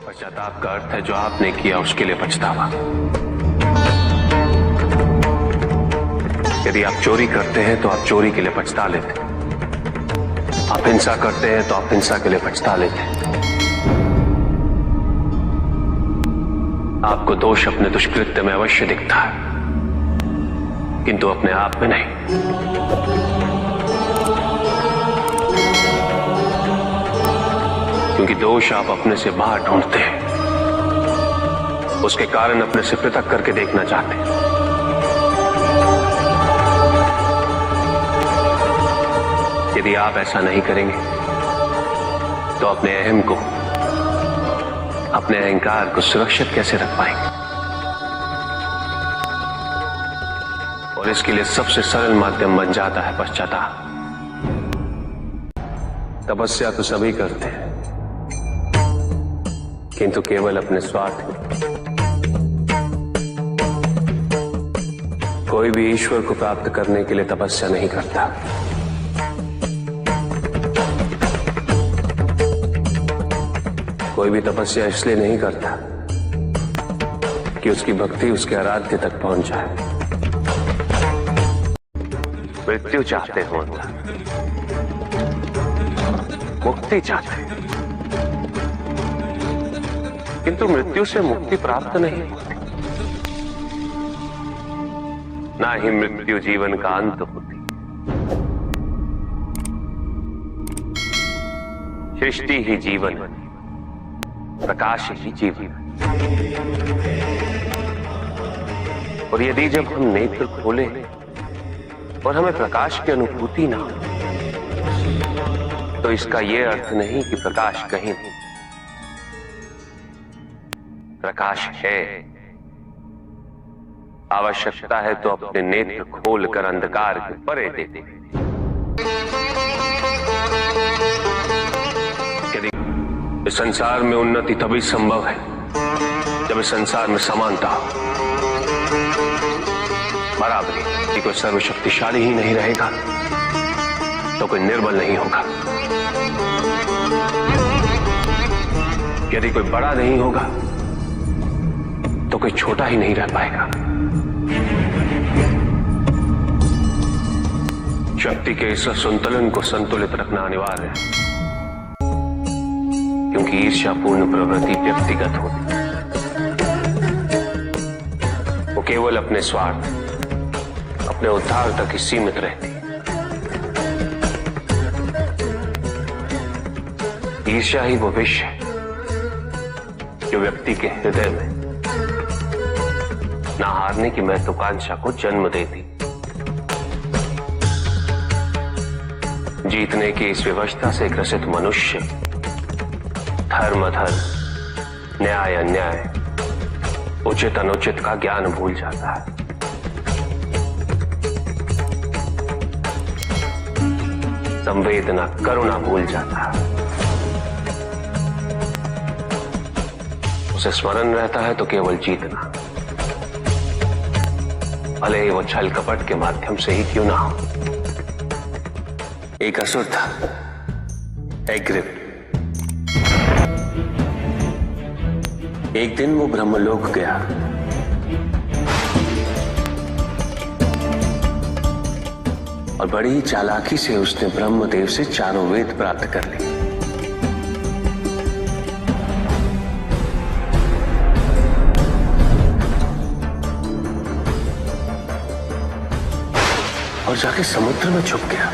पश्चाताप का अर्थ है जो आपने किया उसके लिए पछतावा। यदि आप चोरी करते हैं तो आप चोरी के लिए पछता लेते हैं, आप हिंसा करते हैं तो आप हिंसा के लिए पछता लेते हैं। आपको दोष अपने दुष्कृत्य में अवश्य दिखता है, किंतु अपने आप में नहीं। क्योंकि दोष आप अपने से बाहर ढूंढते हैं, उसके कारण अपने से पृथक करके देखना चाहते हैं। यदि आप ऐसा नहीं करेंगे तो अपने अहम को, अपने अहंकार को सुरक्षित कैसे रख पाएंगे? और इसके लिए सबसे सरल माध्यम बन जाता है पश्चाताप। तपस्या तो सभी करते हैं, किंतु केवल अपने स्वार्थ में। कोई भी ईश्वर को प्राप्त करने के लिए तपस्या नहीं करता। कोई भी तपस्या इसलिए नहीं करता कि उसकी भक्ति उसके आराध्य तक पहुंच जाए। मृत्यु चाहते हो, मुक्ति चाहते हैं, किंतु मृत्यु से मुक्ति प्राप्त नहीं होती। ना ही मृत्यु जीवन का अंत होती। सृष्टि ही जीवन, प्रकाश ही जीवन। और यदि जब हम नेत्र खोले और हमें प्रकाश की अनुभूति ना हो, तो इसका यह अर्थ नहीं कि प्रकाश कहीं नहीं। प्रकाश है। आवश्यकता है तो अपने नेत्र खोलकर अंधकार के परे देते। यदि इस संसार में उन्नति तभी संभव है जब इस संसार में समानता हो, बराबरी। यदि कोई सर्वशक्तिशाली ही नहीं रहेगा तो कोई निर्बल नहीं होगा। यदि कोई बड़ा नहीं होगा तो कोई छोटा ही नहीं रह पाएगा। शक्ति के इस संतुलन को संतुलित रखना अनिवार्य है, क्योंकि ईर्ष्यापूर्ण प्रवृत्ति व्यक्तिगत होती है। वो केवल अपने स्वार्थ, अपने उद्धार तक ही सीमित रहती है। ईर्ष्या ही वो विष है जो व्यक्ति के हृदय में ना हारने की महत्वाकांक्षा को जन्म देती। जीतने की इस व्यवस्था से ग्रसित मनुष्य धर्म अधर्म, न्याय अन्याय, उचित अनुचित का ज्ञान भूल जाता है। संवेदना, करुणा भूल जाता है। उसे स्मरण रहता है तो केवल जीतना, भले ही वो छल कपट के माध्यम से ही क्यों ना हो। एक असुर था, एग्रिप। एक दिन वो ब्रह्मलोक गया। और बड़ी चालाकी से उसने ब्रह्मदेव से चारों वेद प्राप्त कर ली। और जाके समुद्र में छुप गया,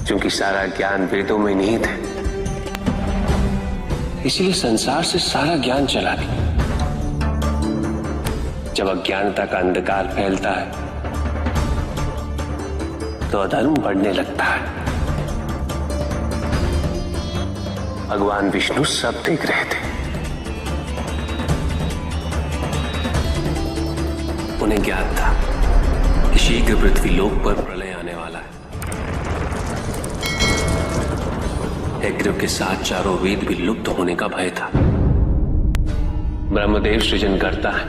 क्योंकि सारा ज्ञान वेदों में निहित है। इसीलिए संसार से सारा ज्ञान चला गया। जब अज्ञानता का अंधकार फैलता है तो अधर्म बढ़ने लगता है। भगवान विष्णु सब देख रहे थे। उन्हें ज्ञात था कि शीघ्र पृथ्वी लोक पर प्रलय आने वाला है। एग्रिप के साथ चारों वेद भी लुप्त होने का भय था। ब्रह्मदेव सृजन करता है।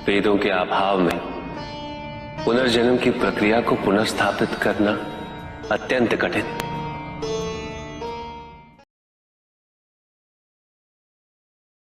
वेदों के अभाव में पुनर्जन्म की प्रक्रिया को पुनर्स्थापित करना अत्यंत कठिन।